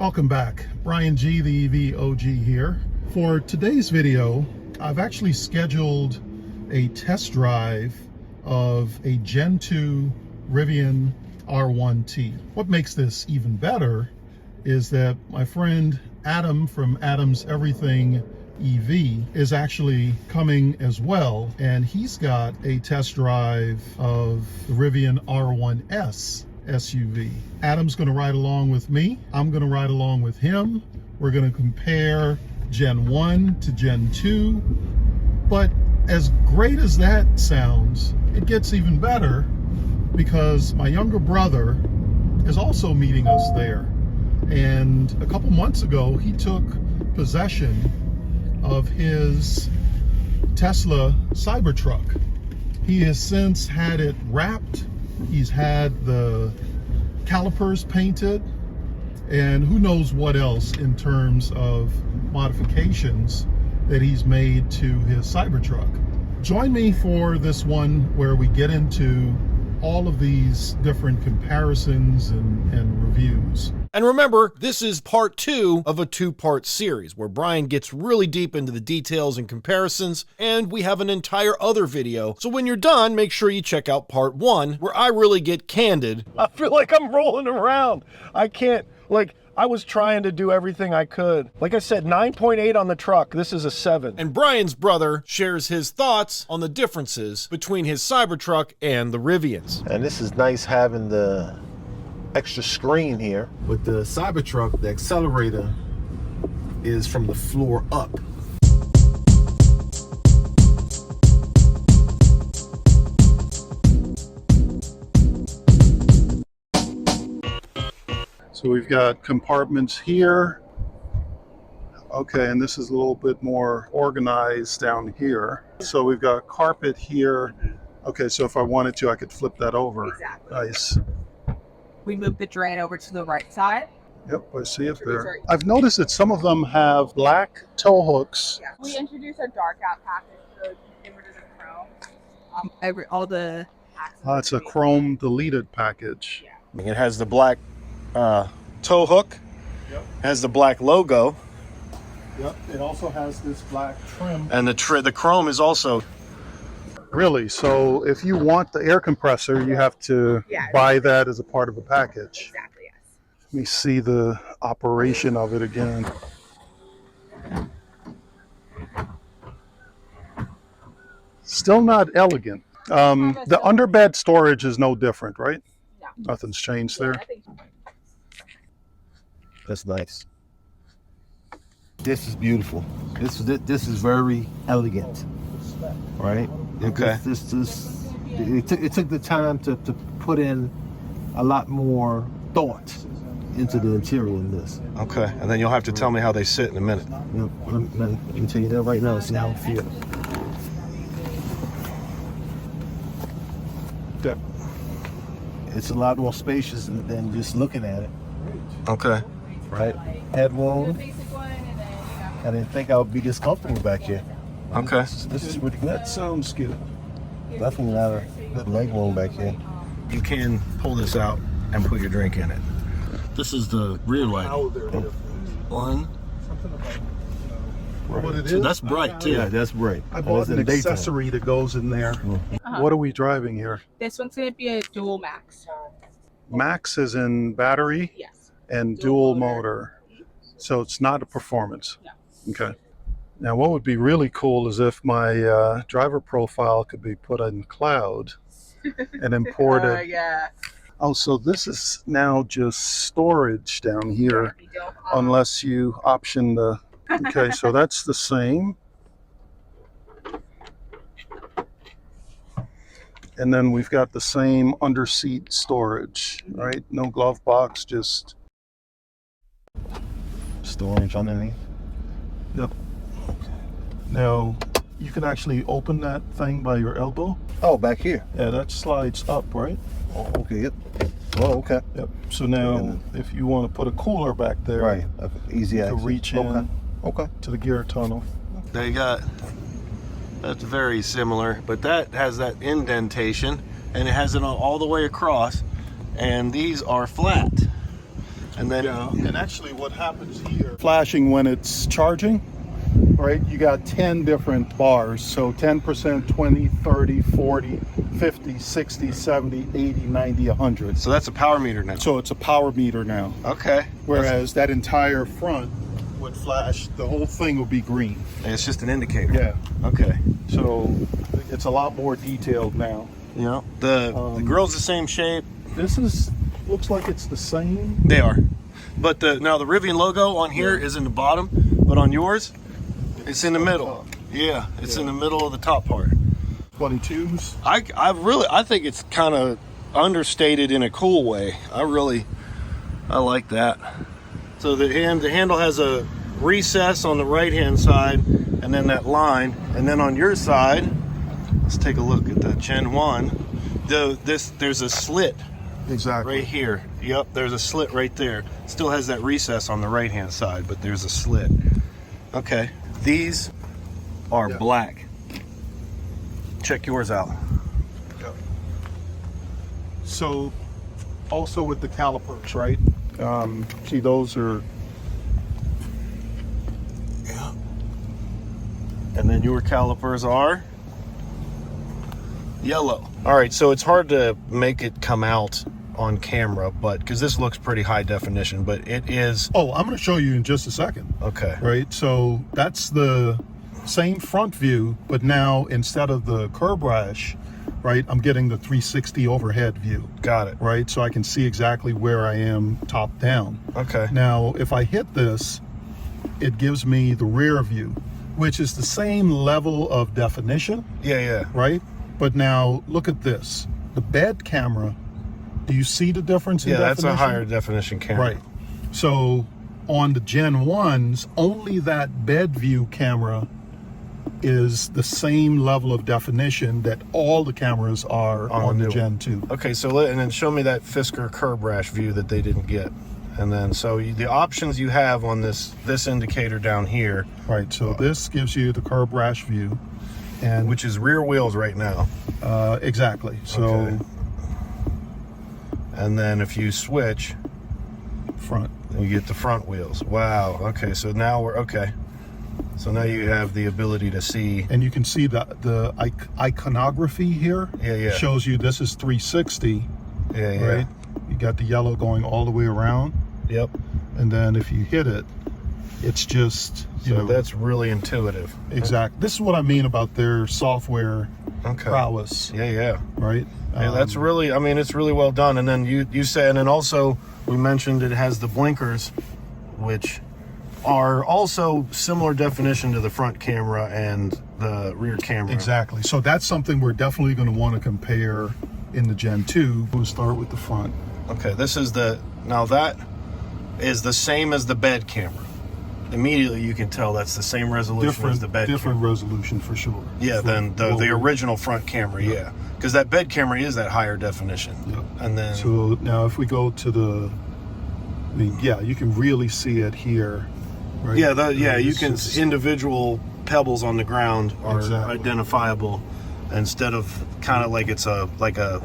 Welcome back. Brian G, the EV OG here. For today's video, I've actually scheduled a test drive of a Gen 2 Rivian R1T. What makes this even better is that my friend Adam from Adam's Everything EV is actually coming as well, and he's got a test drive of the Rivian R1S SUV. Adam's going to ride along with me. I'm going to ride along with him. We're going to compare Gen 1 to Gen 2. But as great as that sounds, it gets even better because my younger brother is also meeting us there. And a couple months ago, he took possession of his Tesla Cybertruck. He has since had it wrapped. He's had the calipers painted, and who knows what else in terms of modifications that he's made to his Cybertruck. Join me for this one where we get into all of these different comparisons and reviews. And remember, this is part 2 of a 2-part series where Brian gets really deep into the details and comparisons, and we have an entire other video. So when you're done, make sure you check out part 1 where I really get candid. I feel like I'm rolling around. I can't, I was trying to do everything I could. Like I said, 9.8 on the truck. This is a 7. And Brian's brother shares his thoughts on the differences between his Cybertruck and the Rivians. And this is nice having the extra screen here. With the Cybertruck, the accelerator is from the floor up. So we've got compartments here. Okay, and this is a little bit more organized down here. So we've got carpet here. Okay, so if I wanted to, I could flip that over. Exactly. Nice. We moved the drain over to the right side. Yep, I see it there. I've noticed that some of them have black tow hooks. Yeah. We introduced our dark out package, so get rid of the chrome. All the It's a chrome deleted package. Yeah. It has the black tow hook. Yep. Has the black logo. Yep, it also has this black trim. And the chrome is also... Really? So if you want the air compressor, you have to buy that as a part of a package. Exactly, yes. Let me see the operation of it again. Still not elegant. The underbed storage is no different, right? No. Nothing's changed there. That's nice. This is beautiful. This is very elegant, right? Okay. It took the time to put in a lot more thought into the interior in this. Okay, and then you'll have to tell me how they sit in a minute. Let me tell you that right now. See how it feels. It's a lot more spacious than just looking at it. Okay. Right? Headroom. I didn't think I would be this comfortable back here. Okay. This is pretty good. That sounds good. Definitely not a good leg room back here. You can pull this out and put your drink in it. This is the rear light. One. What it So is? that's bright too. Yeah, that's great. I bought an accessory that goes in there. What are we driving here? This one's going to be a dual max. Max is in battery Yes. and dual motor. So it's not a performance. No. Okay. Now what would be really cool is if my driver profile could be put in cloud and imported. Yeah. Oh, so this is now just storage down here, unless you option the... Okay, so that's the same. And then we've got the same under-seat storage, right? No glove box, just... Storage underneath. Yep. Now, you can actually open that thing by your elbow. Oh, back here. Yeah, that slides up, right? Oh, okay. Yep. Oh, okay. Yep. So now, if you want to put a cooler back there, Right. Easy you access. can reach in Okay. to the gear tunnel. They got, that's very similar, but that has that indentation and it has it all the way across, and these are flat. And then and actually what happens here, flashing when it's charging, right? You got 10 different bars. So 10%, 20, 30, 40, 50, 60, 70, 80, 90, 100. so that's a power meter now. So it's a power meter now. Okay. Whereas that entire front would flash, the whole thing would be green. And it's just an indicator. Yeah. Okay. So it's a lot more detailed now. Yeah. The grill's the same shape. This looks like it's the same. They are. But now the Rivian logo on here is in the bottom, but on yours, it's in the middle. Yeah, it's in the middle of the top part. 22s. I think it's kind of understated in a cool way. I like that. So the handle has a recess on the right hand side, and then that line, and then on your side, let's take a look at the Gen 1. There's a slit. Exactly. Right here. Yep, there's a slit right there. Still has that recess on the right hand side, but there's a slit. Okay, these are black. Check yours out. Yep. So also with the calipers, right? See, those are, and then your calipers are yellow. All right, so it's hard to make it come out on camera, but because this looks pretty high definition, but it is. oh, I'm going to show you in just a second. Okay. Right, so that's the same front view, but now instead of the curb rash, right, I'm getting the 360 overhead view. Got it. Right, so I can see exactly where I am top down. Okay. Now, if I hit this, it gives me the rear view, which is the same level of definition, Yeah. right? But now look at this. The bed camera, do you see the difference in Yeah, definition? that's a higher definition camera. Right. So on the Gen 1s, only that bed view camera is the same level of definition that all the cameras are on the Gen 2. Okay, so and then show me that Fisker curb rash view that they didn't get. And then so the options you have on this indicator down here, Right, so this gives you the curb rash view, and which is rear wheels right now. exactly. So Okay. And then if you switch, front. you get the front wheels. Wow. Okay, so now we're okay. So now you have the ability to see. And you can see the iconography here. Yeah. Shows you this is 360, Yeah. right? You got the yellow going all the way around, Yep. and then if you hit it, it's just, you So know, that's really intuitive. exact. This is what I mean about their software Okay. prowess, Yeah. right? Yeah, that's really, I mean, it's really well done. And then you said, and then also we mentioned it has the blinkers, which are also similar definition to the front camera and the rear camera. Exactly. So that's something we're definitely going to want to compare in the Gen 2. We'll start with the front. Okay, this is now that is the same as the bed camera. Immediately you can tell that's the same resolution as the bed different camera. resolution for sure. Yeah, than the original front camera, yeah. Because that bed camera is that higher definition. Yep. And then So now if we go to yeah, you can really see it here. Right? you can individual pebbles on the ground are Exactly. identifiable instead of kind of like it's like a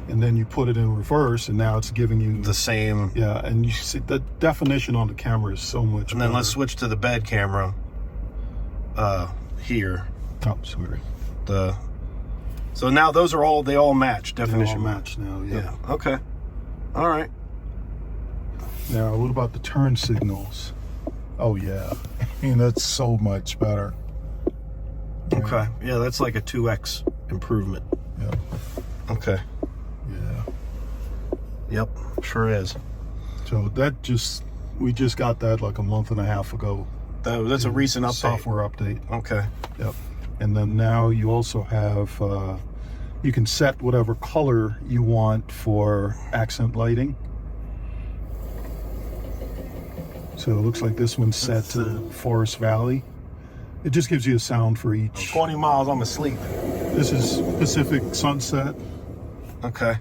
and then you put it in reverse, and now it's giving you the same. Yeah, and you see the definition on the camera is so much. And then better. let's switch to the bed camera. Here, Oh, sorry. so now those are they all match definition. They all match now. Yeah. Okay. All right. Now, what about the turn signals? Oh yeah, I mean that's so much better. Okay. Yeah, that's like a 2x improvement. Yeah. Okay. Yeah. Yep. Sure is. So we just got that like a month and a half ago. That's a recent update. Software update. Okay. Yep. And then now you also have you can set whatever color you want for accent lighting. So it looks like this one's set to Forest Valley. It just gives you a sound for each. 20 miles, I'm asleep. This is Pacific Sunset, Okay.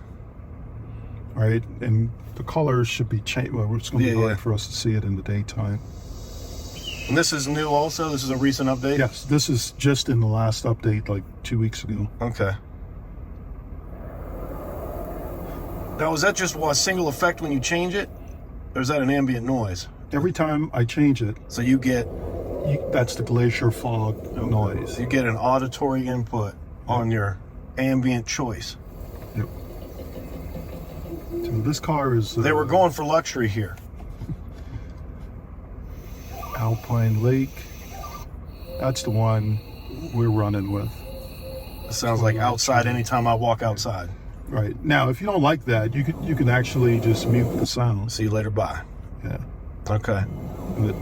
right? And the colors should be changed. Well, it's going to be Yeah, hard yeah. for us to see it in the daytime. And this is new also? This is a recent update? Yes, this is just in the last update, like 2 weeks ago. Okay. Now, is that just a single effect when you change it? Or is that an ambient noise? Every time I change it, So you get that's the glacier fog noise. you get an auditory input on your ambient choice. Yep. So this car is They were going for luxury here. Alpine Lake. That's the one we're running with. It sounds like outside anytime I walk outside. Right. Now, if you don't like that, you can actually just mute the sound. See you later, bye. Yeah. Okay. But,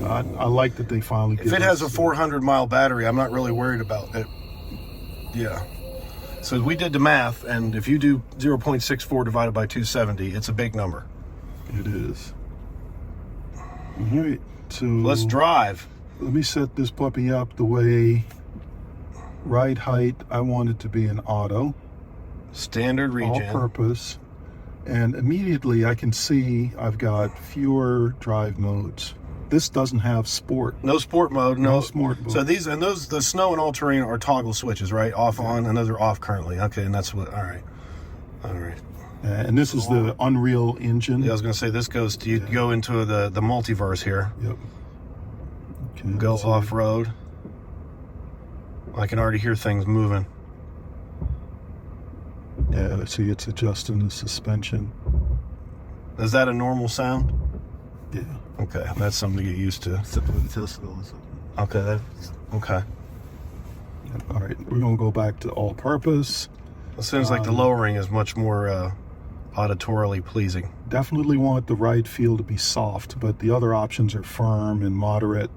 yeah, I like that they finally If it has a 400-mile battery, I'm not really worried about it. Yeah. So we did the math, and if you do 0.64 divided by 270, it's a big number. It is. All right. So Let's drive. let me set this puppy up the way ride height I want it to be in auto, Standard regen. all purpose, and immediately I can see I've got fewer drive modes. This doesn't have sport. No sport mode. No sport mode. So the snow and all terrain are toggle switches, right? Off, on, and those are off currently. Okay, and that's what. All right. And this is the Unreal Engine. Yeah, I was gonna say this goes to you go into the multiverse here. Yep. Okay, Go so- off road. I can already hear things moving. Yeah, see, it's adjusting the suspension. Is that a normal sound? Yeah. Okay, that's something to get used to. Except for the Tesla. Okay, okay. Yep. All right, we're gonna go back to all purpose. It seems like the lowering is much more auditorily pleasing. Definitely want the ride feel to be soft, but the other options are firm and moderate.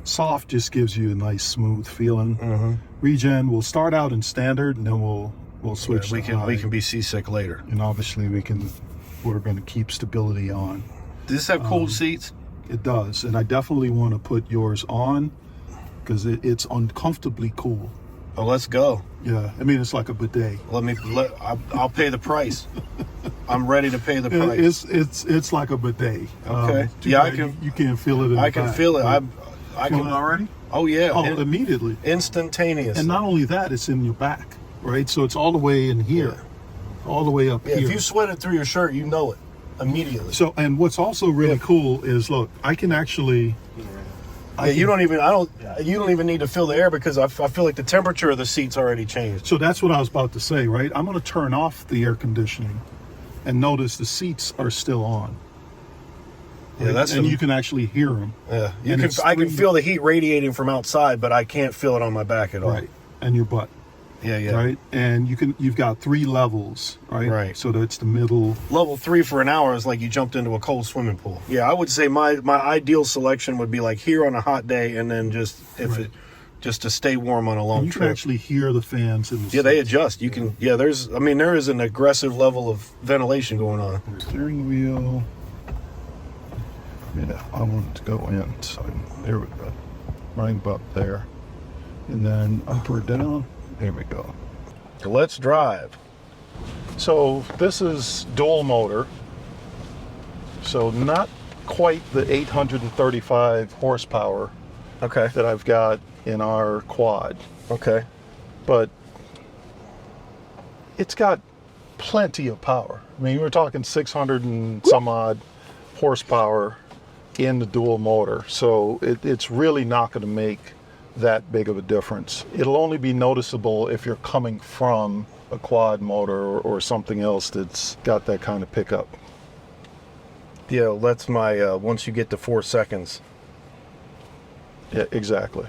Soft just gives you a nice smooth feeling. Mm-hmm. Regen will start out in standard, and then we'll switch. We to can high. be seasick later. And obviously we're going to keep stability on. Does this have cooled seats? It does, and I definitely want to put yours on because it's uncomfortably cool. Oh, let's go. Yeah, I mean, it's like a bidet. I'll pay the price. I'm ready to pay the price. It's like a bidet. Okay. Too Yeah, bad you can't feel it in I the can back, feel it. but- I can already? Oh yeah. Oh, immediately. Instantaneous. And not only that, it's in your back, right? So it's all the way in here, all the way up Yeah, here. if you sweat it through your shirt, you know it immediately. So, and what's also really cool is, look, I can actually. You don't even need to feel the air because I feel like the temperature of the seat's already changed. So that's what I was about to say, right? I'm going to turn off the air conditioning, and notice the seats are still on. Yeah, that's and you can actually hear them. Yeah, And I can feel the heat radiating from outside, but I can't feel it on my back at all. Right, and your butt. Yeah. Right, and you've got 3 levels, right? Right. So that's the middle. Level 3 for an hour is like you jumped into a cold swimming pool. Yeah, I would say my ideal selection would be like here on a hot day, and then just to stay warm on a long You can trip. actually hear the fans in the Yeah, they seats. adjust. You can. Yeah, there is an aggressive level of ventilation going on. Steering wheel. Yeah, I want it to go in. So there we go. Right up there. And then up or down. There we go. Let's drive. So this is dual motor. So not quite the 835 horsepower Okay. that I've got in our quad, Okay. but it's got plenty of power. I mean, we're talking 600 and some odd horsepower in the dual motor. So it's really not going to make that big of a difference. It'll only be noticeable if you're coming from a quad motor or something else that's got that kind of pickup. Yeah, that's my once you get to 4 seconds. Yeah, exactly.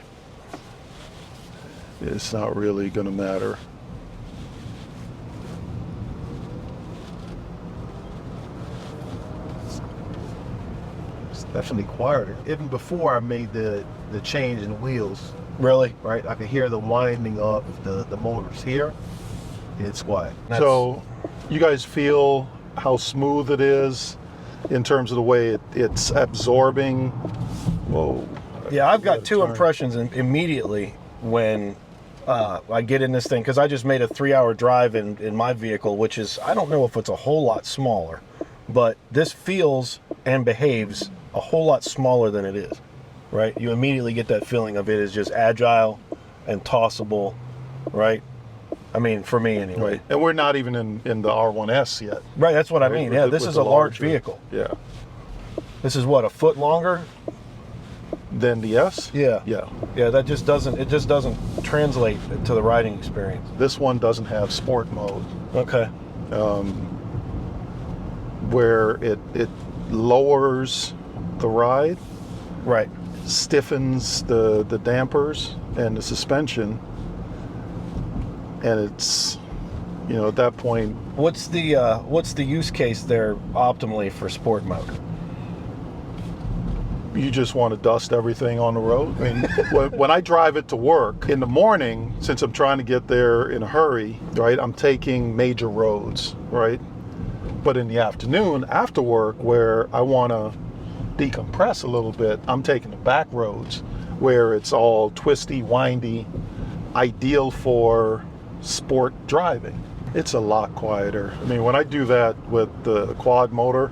It's not really going to matter. It's definitely quieter. Even before I made the change in wheels, Really? right? I could hear the winding of the motors here. It's quiet. So you guys feel how smooth it is in terms of the way it's absorbing? Whoa. Yeah, I've got two impressions immediately when I get in this thing, because I just made a 3-hour drive in my vehicle, which is, I don't know if it's a whole lot smaller, but this feels and behaves a whole lot smaller than it is, right? You immediately get that feeling of it is just agile and tossable, right? I mean, for me anyway. Right. And we're not even in the R1S yet. Right, that's what I Right, mean. with Yeah, the- this with is the a large larger- vehicle. Yeah. This is what, a foot longer? Then the S? Yeah. Yeah. Yeah, that just doesn't, it just doesn't translate to the riding experience. This one doesn't have sport mode, Okay. where it lowers the ride, Right. stiffens the dampers and the suspension, and it's, you know, at that point, What's the use case there optimally for sport mode? you just want to dust everything on the road. I mean, when I drive it to work in the morning, since I'm trying to get there in a hurry, right, I'm taking major roads, right? But in the afternoon, after work, where I want to decompress a little bit, I'm taking the back roads where it's all twisty, windy, ideal for sport driving. It's a lot quieter. I mean, when I do that with the quad motor,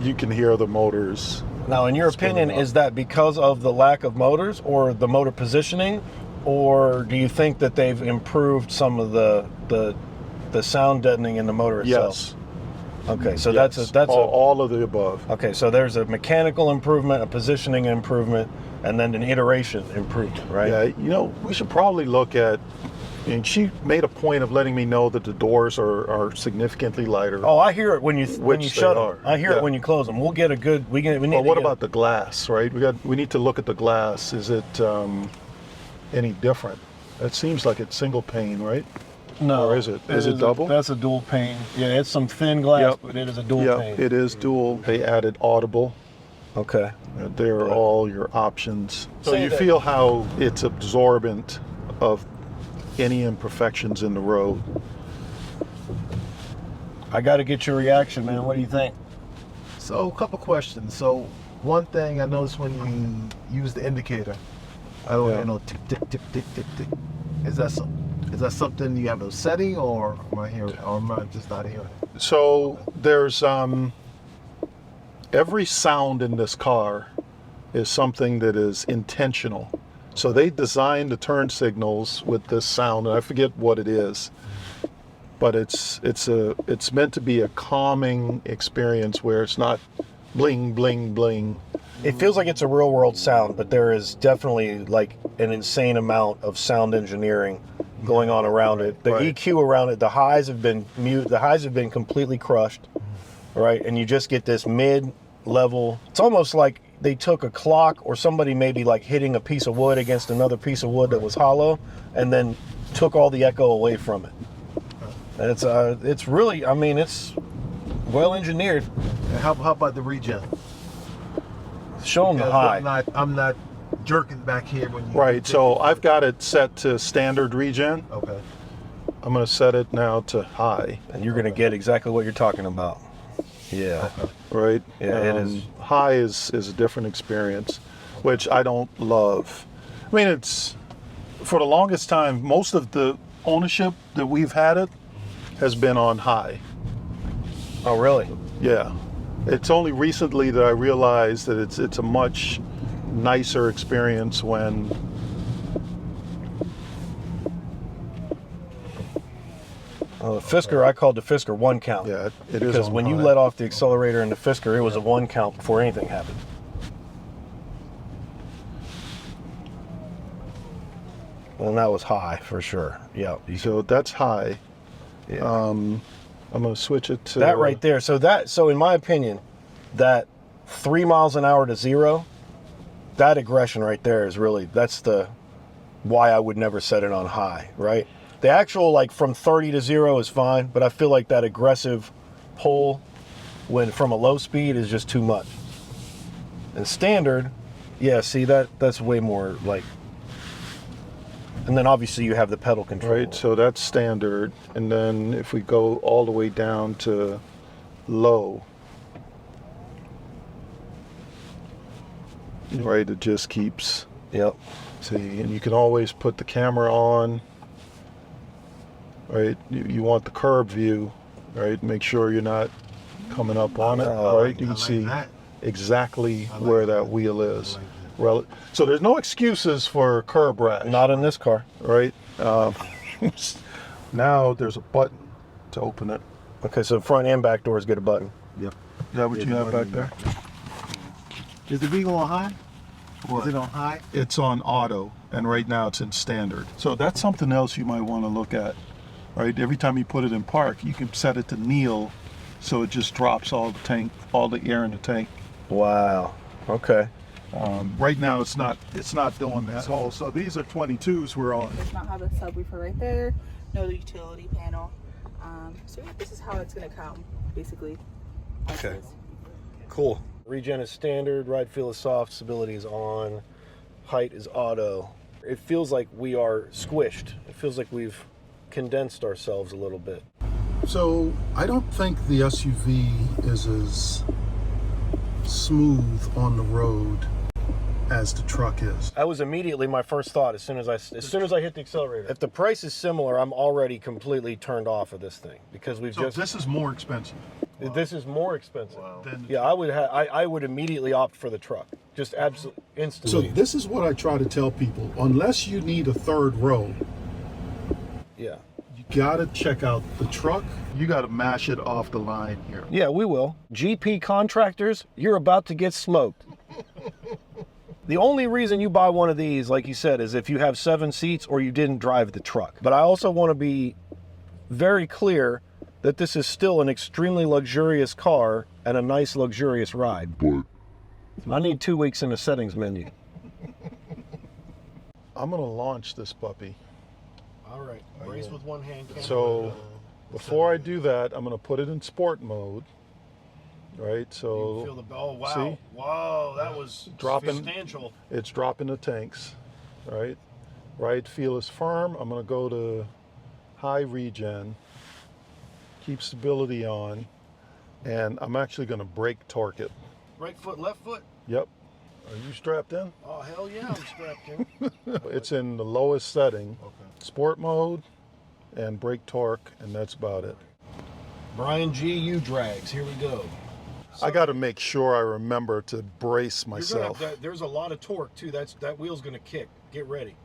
you can hear the motors. Now, in your opinion, is that because of the lack of motors or the motor positioning, or do you think that they've improved some of the sound deadening in the motor itself? Yes. Okay, so Yes. that's all of the above. okay. So there's a mechanical improvement, a positioning improvement, and then an iteration improvement, right? Yeah, you know, we should probably look at, and she made a point of letting me know that the doors are significantly lighter. Oh, I hear it when you Which shut they them. are. I hear Yeah. it when you close them. We'll get a good. We need. But to what get- about the glass, right? We need to look at the glass. Is it any different? It seems like it's single pane, right? No, or is it? Is it double? That's a dual pane. Yeah, it's some thin glass, Yep. but it is a dual Yeah, pane. it is dual. They added audible. Okay. They're all your options. So Say you that- feel how it's absorbent of any imperfections in the road. I got to get your reaction, man. What do you think? So, a couple questions. So, one thing I noticed when you use the indicator, I don't Yeah. know, tick, tick, tick, tick, tick, tick. Is that something you have a setting, or am I hearing, or am I just not hearing it? So there's every sound in this car is something that is intentional. So they designed the turn signals with this sound, and I forget what it is, but it's meant to be a calming experience where it's not bling bling bling. It feels like it's a real world sound, but there is definitely like an insane amount of sound engineering going on around it. The Right. EQ around it, the highs have been mute, the highs have been completely crushed, right? And you just get this mid-level. It's almost like they took a clock or somebody maybe like hitting a piece of wood against another piece of wood that was hollow, and then took all the echo away from it. And it's really, I mean, it's well engineered. And how about the regen? Show them the Because high. I'm not jerking back here when you. Right, so I've got it set to standard regen. Okay. I'm gonna set it now to high, And you're gonna get exactly what you're talking about. Yeah. right? Yeah, it is. High is a different experience, which I don't love. I mean, it's, for the longest time, most of the ownership that we've had it has been on high. Oh, really? Yeah. It's only recently that I realized that it's a much nicer experience when The Fisker, I called the Fisker one count. yeah, it is Because on when you high. let off the accelerator in the Fisker, it was a one count before anything happened. And that was high for sure. Yeah. So that's high. Yeah. I'm gonna switch it to That right there. So in my opinion, that 3 miles an hour to 0, that aggression right there is really, that's the why I would never set it on high, right? The actual like from 30 to 0 is fine, but I feel like that aggressive pull when from a low speed is just too much. And standard, yeah, see that's way more like, and then obviously you have the pedal control. Right, so that's standard, and then if we go all the way down to low, right, it just keeps, Yep. see, and you can always put the camera on, right, you want the curb view, right, make sure you're not coming up on it, right, you can like see that. exactly I like where that. that wheel is. I like So there's no excuses for curb rash. Not in this car. Right? Now there's a button to open it. Okay, so front and back doors get a button. Yep. Is that what you have back there? Is the vehicle on high? Is it on high? It's on auto, and right now it's in standard. So that's something else you might want to look at, right? Every time you put it in park, you can set it to kneel, so it just drops all the air in the tank. Wow. Okay. Right now it's not doing that. So these are 22s we're on. Does not have a subwoofer right there. No utility panel. So yeah, this is how it's gonna come, basically. Okay. Cool. Regen is standard, ride feel is soft, stability is on, height is auto. It feels like we are squished. It feels like we've condensed ourselves a little bit. So I don't think the SUV is as smooth on the road as the truck is. That was immediately my first thought as soon as I hit the accelerator. If the price is similar, I'm already completely turned off of this thing because This is more expensive. This is more expensive. Wow. Yeah, I would immediately opt for the truck. Just absolutely So instantly. this is what I try to tell people. Unless you need a third row, Yeah. you gotta check out the truck. You gotta mash it off the line here. Yeah, we will. GP contractors, you're about to get smoked. The only reason you buy one of these, like you said, is if you have 7 seats or you didn't drive the truck. But I also want to be very clear that this is still an extremely luxurious car and a nice luxurious ride. But I need 2 weeks in the settings menu. I'm gonna launch this puppy. All right, brace with one hand. So before I do that, I'm gonna put it in sport mode. Right, so Feel the oh wow, see? wow, that was Dropping. substantial. It's dropping the tanks, right? Right feel is firm. I'm gonna go to high regen, keep stability on, and I'm actually gonna brake torque it. Right foot, left foot. Yep. Are you strapped in? Oh hell yeah, I'm strapped in. It's in the lowest setting, sport mode, and brake torque, and that's about it. Brian G, U drags. Here we go. I got to make sure I remember to brace You're myself. there's a lot of torque too. That wheel's gonna kick. Get ready.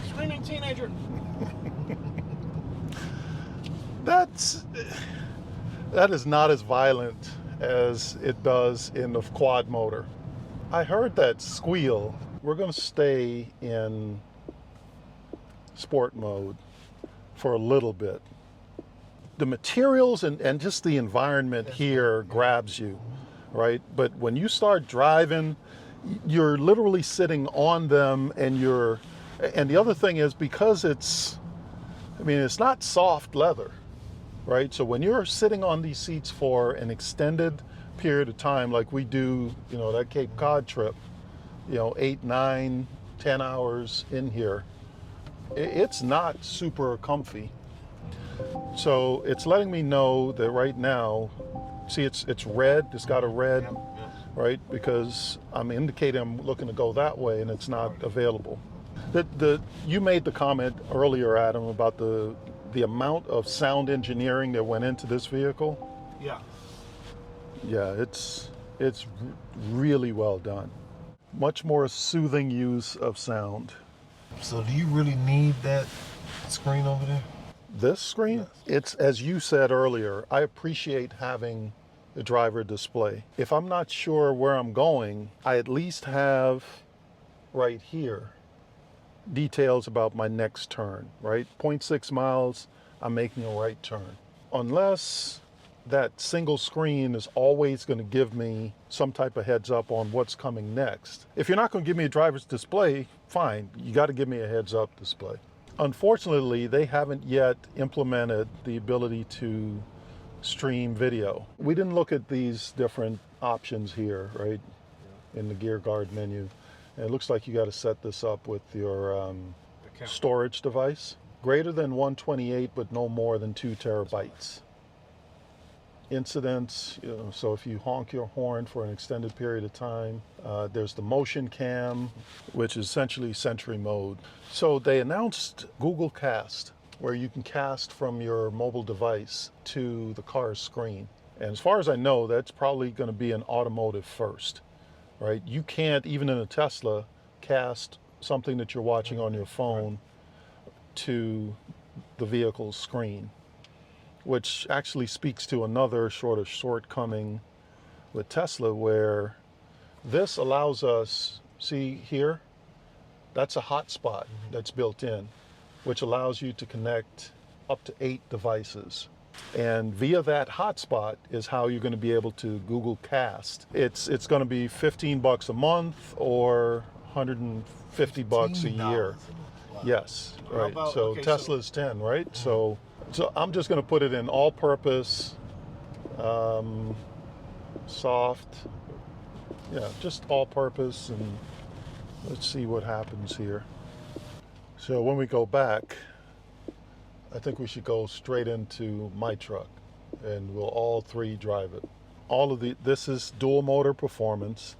Screaming teenager. That is not as violent as it does in the quad motor. I heard that squeal. We're going to stay in sport mode for a little bit. The materials and just the environment here grabs you, right? But when you start driving, you're literally sitting on them, and the other thing is, because it's not soft leather, right? So when you're sitting on these seats for an extended period of time, like we do, that Cape Cod trip, 8, 9, 10 hours in here, it's not super comfy. So it's letting me know that right now, see, it's red, it's got a red, right? Because I'm indicating I'm looking to go that way, and it's not available. You made the comment earlier, Adam, about the amount of sound engineering that went into this vehicle. Yeah. Yeah, it's really well done. Much more soothing use of sound. So do you really need that screen over there? This screen, Yes. It's, as you said earlier, I appreciate having the driver display. If I'm not sure where I'm going, I at least have right here details about my next turn, right? 0.6 miles, I'm making a right turn. Unless that single screen is always going to give me some type of heads up on what's coming next. If you're not going to give me a driver's display, fine, you got to give me a heads up display. Unfortunately, they haven't yet implemented the ability to stream video. We didn't look at these different options here, right, in the gear guard menu. And it looks like you got to set this up with your storage device. Greater than 128, but no more than 2 terabytes. Incidents, so if you honk your horn for an extended period of time, there's the motion cam, which is essentially Sentry mode. So they announced Google Cast, where you can cast from your mobile device to the car's screen. And as far as I know, that's probably going to be an automotive first, right? You can't, even in a Tesla, broadcast something that you're watching on your phone to the vehicle's screen, which actually speaks to another sort of shortcoming with Tesla, where this allows us, see here, that's a hotspot that's built in, which allows you to connect up to 8 devices. And via that hotspot is how you're going to be able to Google Cast. It's going to be $15 a month or $150 a year. Wow. Yes, right. about- So okay, Tesla's 10, right? So I'm just going to put it in all-purpose, soft, yeah, just all-purpose, and let's see what happens here. So when we go back, I think we should go straight into my truck, and we'll all 3 drive it. This is dual motor performance.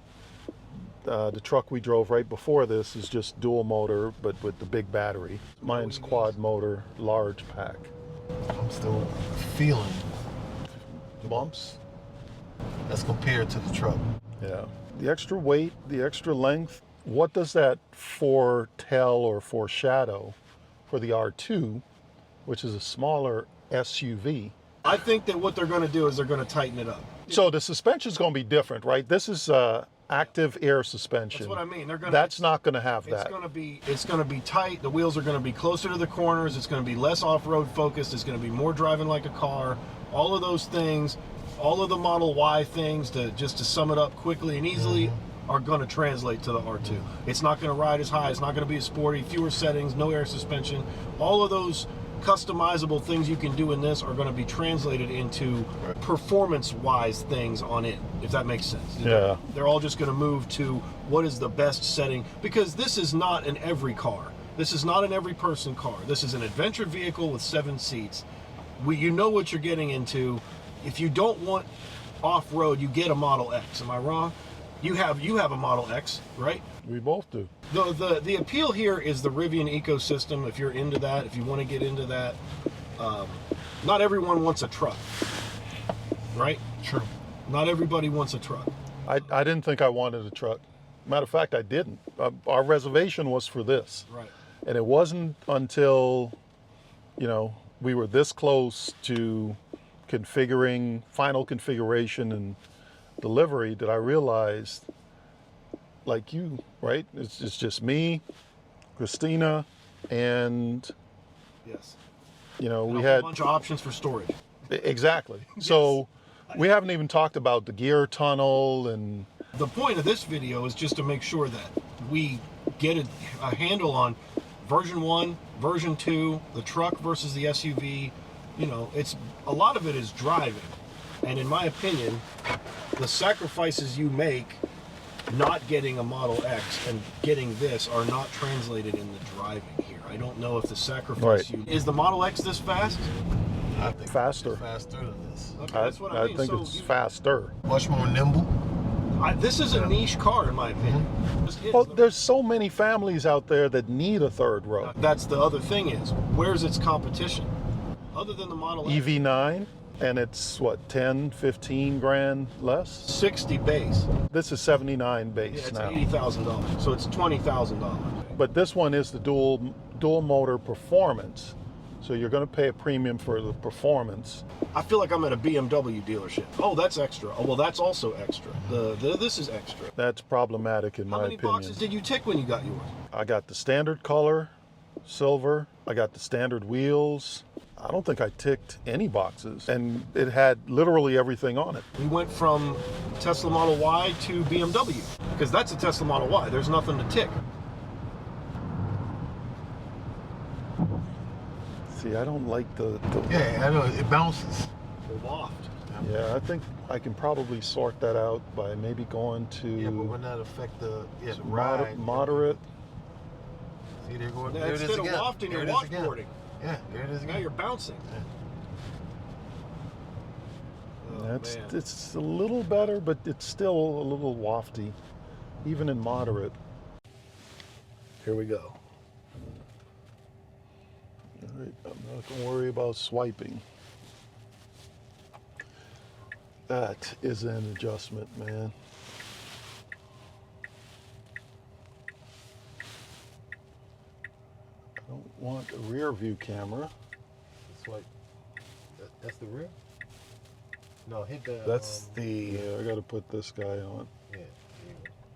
The truck we drove right before this is just dual motor, but with the big battery. Mine's quad motor, large pack. I'm still feeling Bumps? as compared to the truck. Yeah. The extra weight, the extra length, what does that foretell or foreshadow for the R2, which is a smaller SUV? I think that what they're going to do is they're going to tighten it up. So the suspension is going to be different, right? This is active air suspension. That's what I mean. They're going. That's not going to have It's that. going to be tight. The wheels are going to be closer to the corners. It's going to be less off-road focused. It's going to be more driving like a car. All of those things, all of the Model Y things, just to sum it up quickly and easily, are going to translate to the R2. It's not going to ride as high. It's not going to be as sporty. Fewer settings, no air suspension. All of those customizable things you can do in this are going to be translated into performance-wise things on it, if that makes sense. Yeah. They're all just going to move to what is the best setting, because this is not in every car. This is not an every person car. This is an adventure vehicle with 7 seats. You know what you're getting into. If you don't want off-road, you get a Model X. Am I wrong? You have a Model X, right? We both do. The appeal here is the Rivian ecosystem. If you're into that, if you want to get into that, not everyone wants a truck, right? True. Not everybody wants a truck. I didn't think I wanted a truck. Matter of fact, I didn't. Our reservation was for this. Right. And it wasn't until, we were this close to configuring, final configuration and delivery that I realized, like you, right? It's just me, Christina, and Yes. we And had a bunch of options for storage. exactly. So we haven't even talked about the gear tunnel and The point of this video is just to make sure that we get a handle on version 1, version 2, the truck versus the SUV. It's a lot of it is driving. And in my opinion, the sacrifices you make not getting a Model X and getting this are not translated in the driving here. I don't know if the sacrifice Right. is the Model X this fast? I think Faster. it's faster than this. Okay, that's what I mean. think So it's you- faster. Much more nimble. This is a niche car, in my opinion. This is Well, the- there's so many families out there that need a third row. That's the other thing is, where's its competition? Other than the Model X, EV9, and it's what, 10, 15 grand less? 60 base. This is 79 Yeah, base it's now. $80,000, so it's $20,000. But this one is the dual motor performance. So you're going to pay a premium for the performance. I feel like I'm at a BMW dealership. Oh, that's extra. Oh, well, that's also extra. This is extra. That's problematic in How my many opinion. boxes did you tick when you got yours? I got the standard color, silver. I got the standard wheels. I don't think I ticked any boxes. And it had literally everything on it. We went from Tesla Model Y to BMW because that's a Tesla Model Y. There's nothing to tick. See, I don't like the Yeah, I know. It bounces. The loft. yeah, I think I can probably sort that out by maybe going to Yeah, but would not affect the the moder- ride. moderate. See, there going. Now, There it is instead of again. wafting, There you're it is again. washboarding. Yeah, there it is Now again. you're bouncing. Oh, That's man. it's a little better, but it's still a little wafty, even in moderate. Here we go. All right, I'm not gonna worry about swiping. That is an adjustment, man. want a rear view camera. It's like that's the rear. No, hit the. That's the. Yeah, I got to put this guy on. Yeah.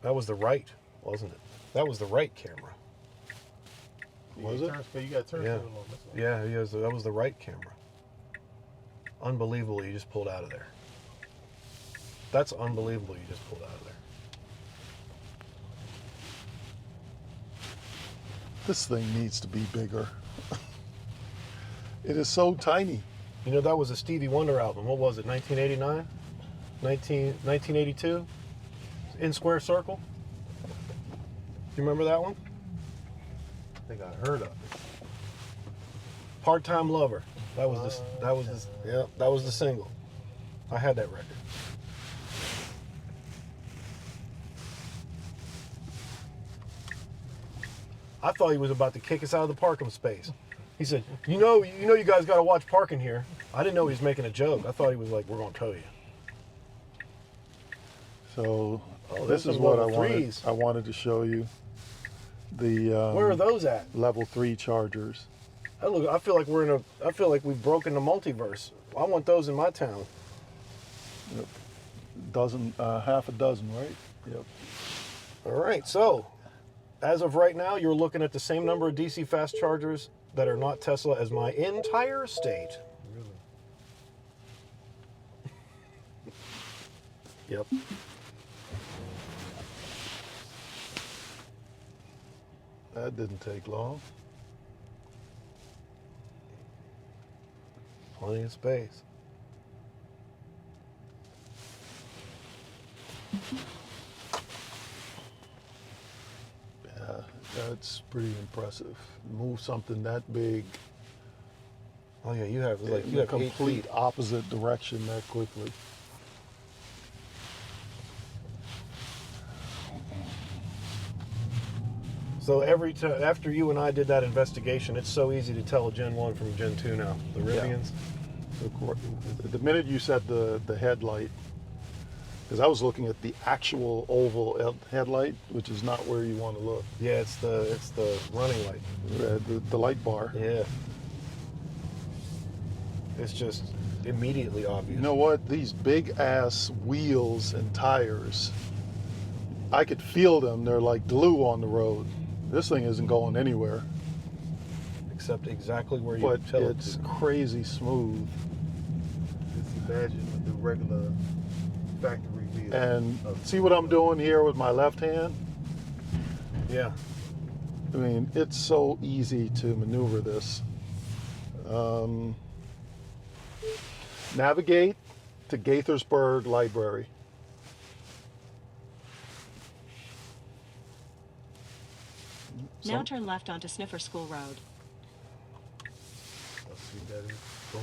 That was the right, wasn't it? That was the right camera. Was it? You got turn Yeah. signal on this one. Yeah, that was the right camera. Unbelievable! You just pulled out of there. That's unbelievable! You just pulled out of there. This thing needs to be bigger. It is so tiny. You know, that was a Stevie Wonder album. What was it, 1989? 1982? In Square Circle? You remember that one? I think I heard of it. Part-Time Lover. That was the single. I had that record. I thought he was about to kick us out of the parking space. He said, you know you guys got to watch parking here. I didn't know he was making a joke. I thought he was like, we're going to tow you. So Oh, this those is are what I level wanted. threes. I wanted to show you the Where are those at? level 3 chargers. I feel like we've broken the multiverse. I want those in my town. Half a dozen, right? Yep. All right, so as of right now, you're looking at the same number of DC fast chargers that are not Tesla as my entire state. Really? Yep. That didn't take long. Plenty of space. Yeah, that's pretty impressive. Move something that big Oh yeah, you have in you the have 8 complete feet. opposite direction that quickly. So every time after you and I did that investigation, it's so easy to tell a Gen1 from a Gen2 now. The Rivians. The minute you said the headlight, because I was looking at the actual oval headlight, which is not where you want to look. Yeah, it's the running light. The light bar. Yeah. It's just immediately obvious. You know what? These big ass wheels and tires, I could feel them. They're like glue on the road. This thing isn't going anywhere, Except exactly where you but tell it's it to. crazy smooth. Just imagine with the regular factory wheel. And see what I'm doing here with my left hand? Yeah. I mean, it's so easy to maneuver this. Navigate to Gaithersburg Library. Now turn left onto Sniffer School Road. Let's see what that is. Boom.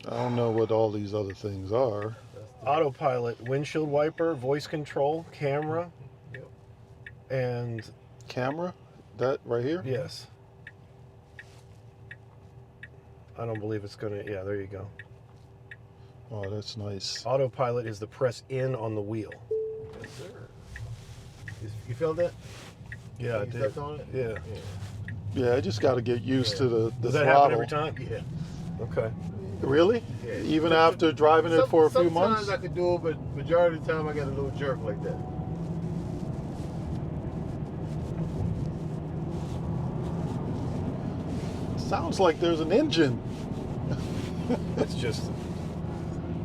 I don't know what all these other things are. That's the, Autopilot, windshield wiper, voice control, camera, yep. and Camera? That right here? yes. I don't believe it's gonna. Yeah, there you go. Oh, that's nice. Autopilot is the press in on the wheel. Yes, sir. You felt that? Yeah, I You did. stepped on it? Yeah. Yeah, I just got to get used to the Does that throttle. happen every time? Yeah. Okay. Really? Yeah. Even after driving it for a few months? Sometimes I could do it, but majority of the time I got a little jerk like that. Sounds like there's an engine. It's just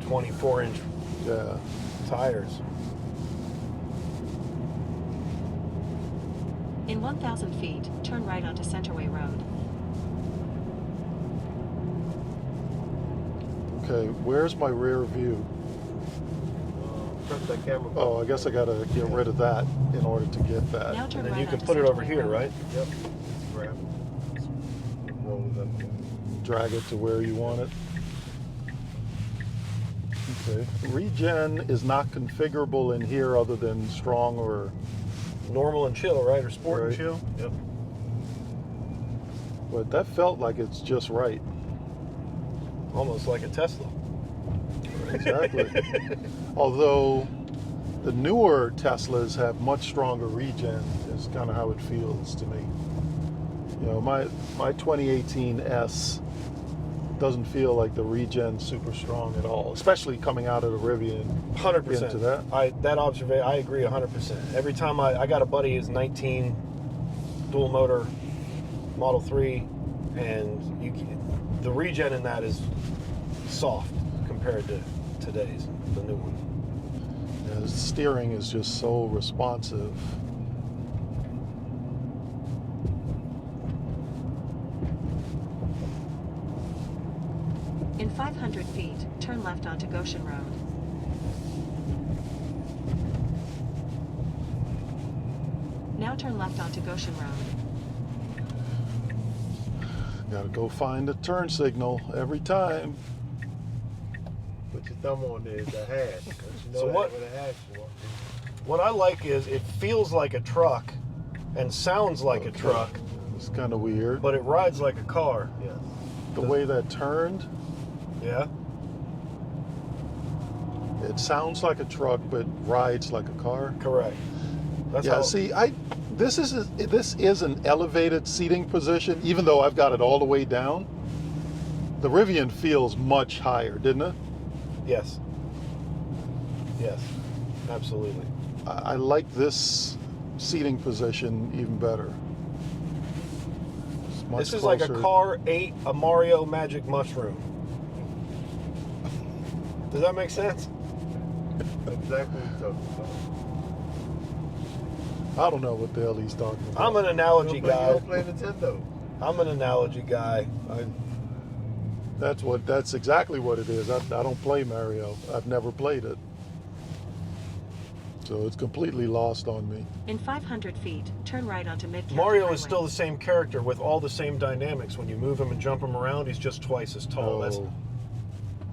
24-inch Yeah. tires. In 1,000 feet, turn right onto Centerway Road. Okay, where's my rear view? Press that camera button. Oh, I guess I got to get rid of that in order to get that. Now turn And then right you can onto put it over Centerway here, Road. right? Yep. Grab it. Roll it up there. Drag it to where you want it. Okay. Regen is not configurable in here other than strong or... Normal and chill, right? Or sport Right. and chill? Yep. But that felt like it's just right. Almost like a Tesla. Exactly. Although the newer Teslas have much stronger regen, is kind of how it feels to me. You know, my 2018 S doesn't feel like the regen super strong at all, especially coming out of the Rivian. 100%. Into that. That observation, I agree 100%. Every time I got a buddy who's 19, dual motor, Model 3, and the regen in that is soft compared to today's, the new one. Yeah, the steering is just so responsive. In 500 feet, turn left onto Goshen Road. Now turn left onto Goshen Road. Gotta go find the turn signal every time. Put your thumb on there, the hash. You know So that what- with a hash for. What I like is it feels like a truck and sounds like a truck, It's kind of weird. but it rides like a car. Yes. The way that turned, Yeah? it sounds like a truck, but rides like a car. Correct. That's Yeah, how, see, this is an elevated seating position, even though I've got it all the way down. The Rivian feels much higher, didn't it? Yes. Yes. Absolutely. I like this seating position even better. It's much This is like a closer. car ate a Mario magic mushroom. Does that make sense? Exactly what you're talking about. I don't know what the hell he's talking about. I'm an analogy You guy. don't play Nintendo. I'm an analogy guy. That's exactly what it is. I don't play Mario. I've never played it. So it's completely lost on me. In 500 feet, turn right onto Mid-County Mario Highway. is still the same character with all the same dynamics. When you move him and jump him around, he's just twice as tall. That's, So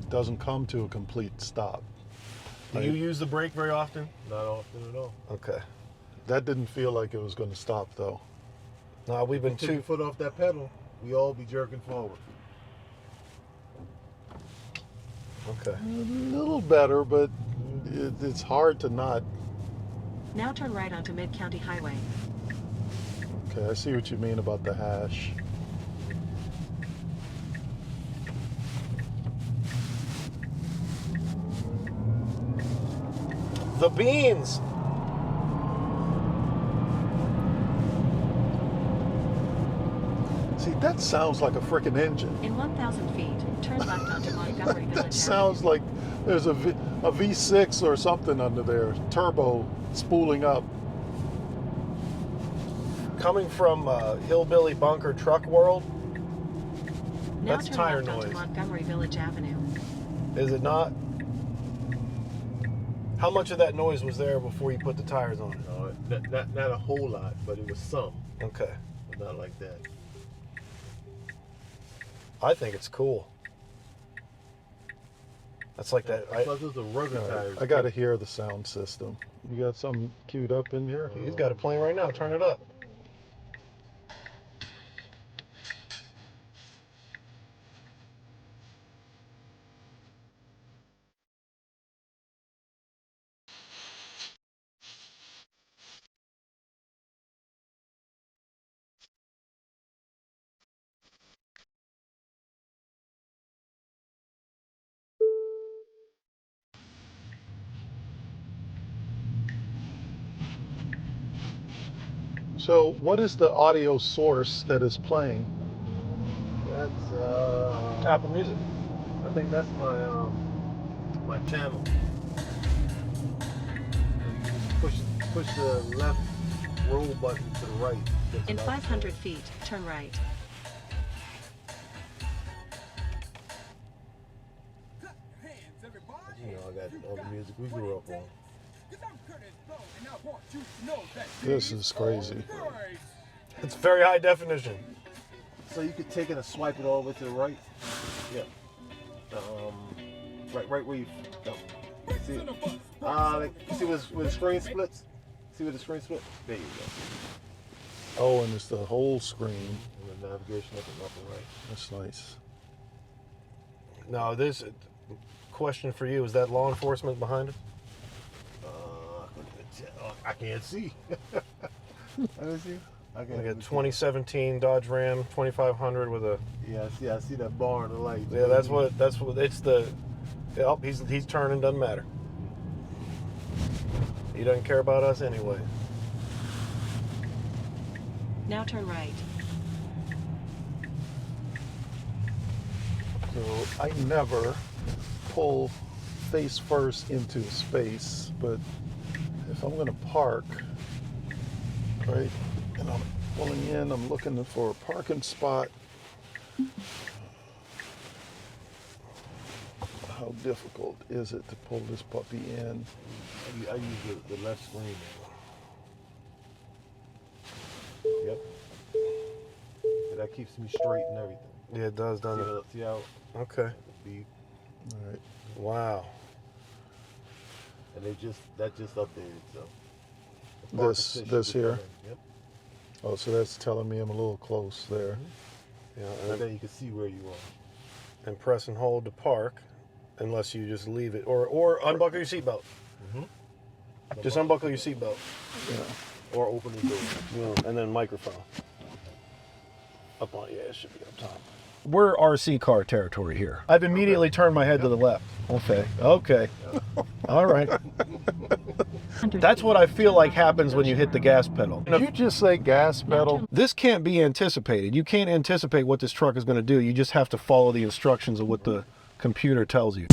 it doesn't come to a complete stop. do you use the brake very often? Not often at all. Okay. That didn't feel like it was going to stop though. No, we've been Take your too. foot off that pedal, we all be jerking forward. Okay. A little better, but it's hard to not. Now turn right onto Mid-County Highway. Okay, I see what you mean about the hash. The beans. See, that sounds like a freaking engine. In 1,000 feet, turn left onto Montgomery Village That sounds like there's a V6 or something under there, turbo spooling up. Coming from hillbilly bunker truck world, Now that's turn tire left onto noise. Montgomery Village Avenue. is it not? How much of that noise was there before you put the tires on it? Not a whole lot, but it was some, Okay. but not like that. I think it's cool. That's like that. Plus, those are rugged tires. I got to hear the sound system. You got something queued up in here? He's got it playing right now. Turn it up. So, what is the audio source that is playing? That's Apple Music. I think that's my channel. You just push the left roll button to the right. That's In about 500 feet, turn right. You know, I got all the music we grew up on. This is crazy. It's very high definition. So you could take it and swipe it all the way to the right. Yeah. Right where you. No. See it? Like, you see where the screen splits? See where the screen splits? There you go. Oh, and it's the whole screen. And the navigation up and right. That's nice. Now, this question for you: is that law enforcement behind us? I can't see. Let me see. I Like a 2017 Dodge Ram 2500 with a. Yeah, I see that bar in the light. Yeah, that's what it's the. Oh, he's turning. Doesn't matter. He doesn't care about us anyway. Now turn right. So I never pull face first into space, but if I'm gonna park, right, and I'm pulling in, I'm looking for a parking spot. How difficult is it to pull this puppy in? I use the left screen. Yep. Yeah, that keeps me straight and everything. Yeah, it does, doesn't it? See how Okay. beep. All right. Wow. And that just updated, so. This here? Yep. Oh, so that's telling me I'm a little close there. Yeah, And then you can see where you are. and press and hold to park, unless you just leave it, or unbuckle your seatbelt. Just unbuckle your seatbelt. Yeah. Or open the door. Yeah, and then microphone. Up on, yeah, it should be up top. We're RC car territory here. I've immediately turned my head to the left. Okay. All right. That's what I feel like happens when you hit the gas pedal. Did you just say gas pedal? This can't be anticipated. You can't anticipate what this truck is going to do. You just have to follow the instructions of what the computer tells you.